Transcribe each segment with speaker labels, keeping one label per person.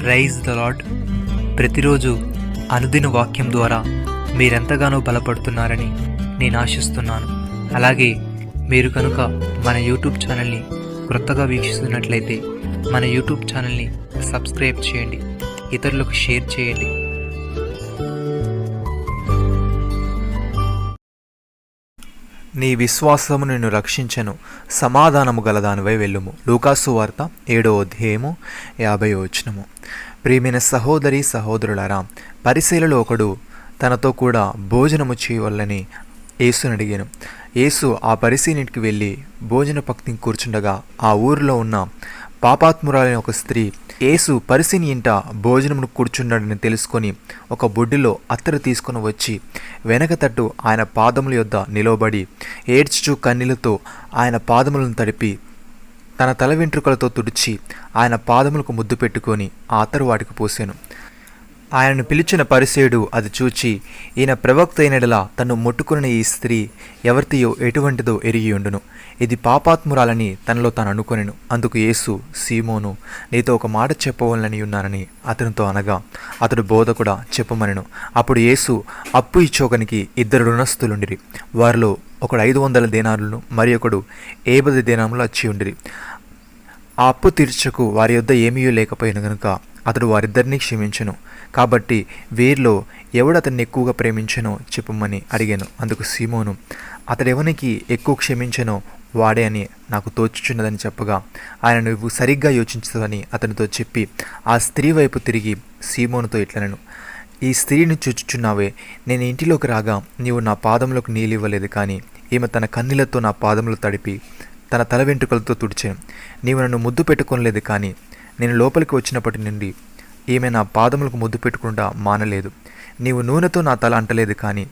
Speaker 1: Praise the lord. ప్రతిరోజు అనుదిన వాక్యం ద్వారా మీరెంతగానో బలపడుతున్నారని నేను ఆశిస్తున్నాను. అలాగే మీరు కనుక మన యూట్యూబ్ ఛానల్ని క్రొత్తగా వీక్షిస్తున్నట్లయితే మన యూట్యూబ్ ఛానల్ని సబ్స్క్రైబ్ చేయండి, ఇతరులకు షేర్ చేయండి.
Speaker 2: నీ విశ్వాసము నిన్ను రక్షించెను, సమాధానము గలదానివై వెళ్ళుము. లూకాసు వార్త 7వ అధ్యాయము 50వ వచనము. ప్రియమైన సహోదరి సహోదరులారా, పరిసయ్యులలో ఒకడు తనతో కూడా భోజనము చేయవల్లని యేసుని అడిగాను. యేసు ఆ పరిసయ్యునికి వెళ్ళి భోజన పంక్తిని కూర్చుండగా ఆ ఊరిలో ఉన్న పాపాత్మురాలైన ఒక స్త్రీ యేసు పరిసయ్యుని ఇంట భోజనమును కూర్చున్నాడని తెలుసుకొని ఒక బుడ్డిలో అత్తరు తీసుకొని వచ్చి వెనక తట్టు ఆయన పాదముల యొద్ద నిలవబడి ఏడ్చుచు కన్నీళ్లతో ఆయన పాదములను తడిపి తన తల వెంట్రుకలతో తుడిచి ఆయన పాదములకు ముద్దు పెట్టుకొని ఆ అత్తరు వాటికి పోసాను. ఆయనను పిలిచిన పరిసయ్యుడు అది చూచి, ఈయన ప్రవక్త అయినడలా తను ముట్టుకున్న ఈ స్త్రీ ఎవరితో ఎటువంటిదో ఎరిగి ఉండును, ఇది పాపాత్మురాలని తనలో తాను అనుకొనెను. అందుకు యేసు, సీమోను, నీతో ఒక మాట చెప్పవలనని ఉన్నానని అతనితో అనగా, అతడు బోధకుడా చెప్పమనెను. అప్పుడు యేసు, అప్పు ఇచ్చోకనికి 2 రుణస్థులుండిరి. వారిలో ఒకడు 500 దేనారులను మరి ఒకడు 50 దేనారులు వచ్చి ఉండిరి. ఆ అప్పు తీర్చకు వారి యొద్ద ఏమీ లేకపోయిన గనుక అతడు వారిద్దరినీ క్షమించెను. కాబట్టి వీరిలో ఎవడు అతన్ని ఎక్కువగా ప్రేమించెనో చెప్పమని అడిగాను. అందుకు సీమోను, అతడెవనికి ఎక్కువ క్షమించెనో వాడే అని నాకు తోచుచున్నదని చెప్పగా, ఆయన నువ్వు సరిగ్గా యోచించదని అతనితో చెప్పి ఆ స్త్రీ వైపు తిరిగి సీమోనుతో ఇట్లనెను, ఈ స్త్రీని చూచుచున్నావే, నేను ఇంటిలోకి రాగా నీవు నా పాదములకు నీళ్ళివ్వలేదు, కానీ ఈమె తన కన్నీళ్లతో నా పాదములు తడిపి తన తల వెంట్రుకలతో తుడిచాను. నీవు నన్ను ముద్దు పెట్టుకోలేదు, కానీ నేను లోపలికి వచ్చినప్పటి నుండి ఈమె నా పాదములకు ముద్దు పెట్టుకుండా మానలేదు. నీవు నూనెతో నా తల అంటలేదు, కానీ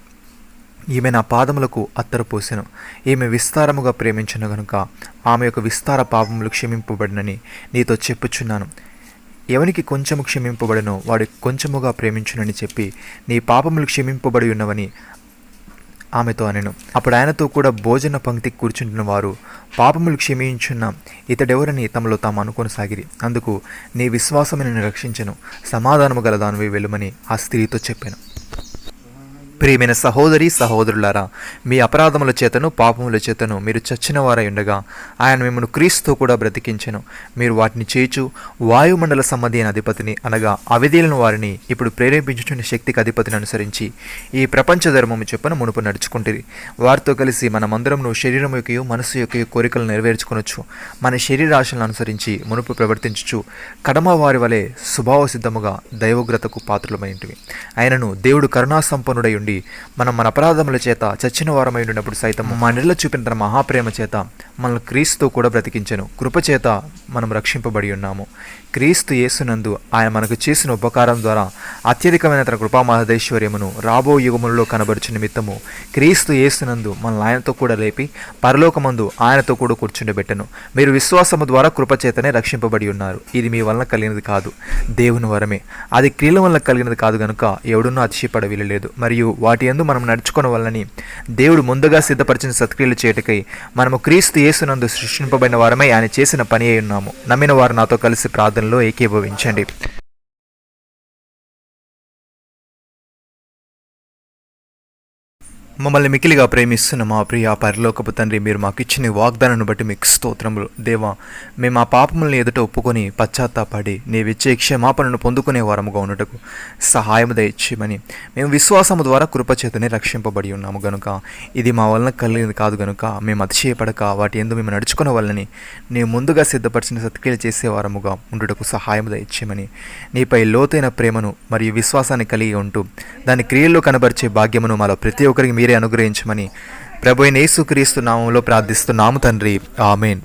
Speaker 2: ఈమె నా పాదములకు అత్తరు పోసెను. ఈమె విస్తారముగా ప్రేమించను గనుక ఆమె యొక్క విస్తార పాపములు క్షమింపబడినని నీతో చెప్పుచున్నాను. ఎవనికి కొంచెము క్షమింపబడనో వాడు కొంచెముగా ప్రేమించునని చెప్పి నీ పాపములు క్షమింపబడి ఉన్నవని ఆమెతో అనెను. అప్పుడు ఆయనతో కూడా భోజన పంక్తికి కూర్చుంటున్న వారు పాపములు క్షమించున్న ఇతడెవరని తమలో తాము అనుకొని సాగిరి. అందుకు నీ విశ్వాసము నిన్ను రక్షించెను, సమాధానము గలదానివై వెళ్ళుమని ఆ స్త్రీతో చెప్పాను. ప్రియమైన సహోదరి సహోదరులారా, మీ అపరాధముల చేతను పాపముల చేతను మీరు చచ్చిన వారై ఉండగా ఆయన మిమ్మల్ని క్రీస్తుతో కూడా బ్రతికించెను. మీరు వాటిని చేయుచు వాయుమండల సంబంధి అయిన అధిపతిని అనగా అవిధేయులను వారిని ఇప్పుడు ప్రేరేపించుచున్న శక్తికి అధిపతిని అనుసరించి ఈ ప్రపంచ ధర్మము చొప్పున మునుపు నడుచుకుంటుంది. వారితో కలిసి మనమందరము శరీరం యొక్క మనసు యొక్క కోరికలను నెరవేర్చుకొనొచ్చు. మన శరీరాశలను అనుసరించి మునుపు ప్రవర్తించుచు కడమ వారి వలె స్వభావ సిద్ధముగా దైవోగ్రతకు పాత్రలమైంటివి. ఆయనను దేవుడు కరుణాసంపన్నుడై మనం మన అపరాధముల చేత చచ్చిన వారమై ఉన్నప్పుడు సైతం మా నెల చూపిన తన మహాప్రేమ చేత మనల్ని క్రీస్తుతో కూడా బ్రతికించెను. కృపచేత మనం రక్షింపబడి ఉన్నాము. క్రీస్తు యేసునందు ఆయన మనకు చేసిన ఉపకారం ద్వారా అత్యధికమైన తన కృపామహదైశ్వర్యమును రాబో యుగములలో కనబరుచు నిమిత్తము క్రీస్తు యేసునందు మనల్ని ఆయనతో కూడా లేపి పరలోకమందు ఆయనతో కూడా కూర్చుండబెట్టెను. మీరు విశ్వాసము ద్వారా కృపచేతనే రక్షింపబడి ఉన్నారు. ఇది మీ వలన కలిగినది కాదు, దేవుని వరమే. అది క్రియల వలన కలిగినది కాదు గనుక ఎవడునూ అతిశయపడ వీలలేదు. మరియు వాటి యందు మనం నడుచుకున్న వల్లని దేవుడు ముందుగా సిద్ధపరిచిన సత్క్రియలు చేయటకై మనము క్రీస్తు యేసునందు సృష్టింపబడిన వారమై ఆయన చేసిన పని అయి ఉన్నాము. నమ్మిన వారు నాతో కలిసి ప్రార్థనలో ఏకీభవించండి. మమ్మల్ని మిక్కిలిగా ప్రేమిస్తున్న మా ప్రియ పరలోకపు తండ్రి, మీరు మాకు ఇచ్చిన వాగ్దానాన్ని బట్టి మీకు స్తోత్రములు. దేవా, మేము ఆ పాపములను ఎదుట ఒప్పుకొని పశ్చాత్తాపడి నీవిచ్చే క్షమాపణను పొందుకునే వారముగా ఉన్నటకు సహాయము దయచేయమని మేము విశ్వాసము ద్వారా కృపచేతనే రక్షింపబడి ఉన్నాము గనుక ఇది మా వలన కలిగినది కాదు గనుక మేము అతిశయపడక వాటి యందు మేము నడుచుకునే వల్లని నీవు ముందుగా సిద్ధపరిచిన సత్క్రియలు చేసే వారముగా ఉండుటకు సహాయము దయచేయమని నీపై లోతైన ప్రేమను మరియు విశ్వాసాన్ని కలిగి ఉంటూ దాని క్రియల్లో కనబరిచే భాగ్యమును మాలో ప్రతి ఒక్కరికి మీరే అనుగ్రహించమని ప్రభువైన యేసుక్రీస్తు నామములో ప్రార్థిస్తున్నాము తండ్రి, ఆమేన్.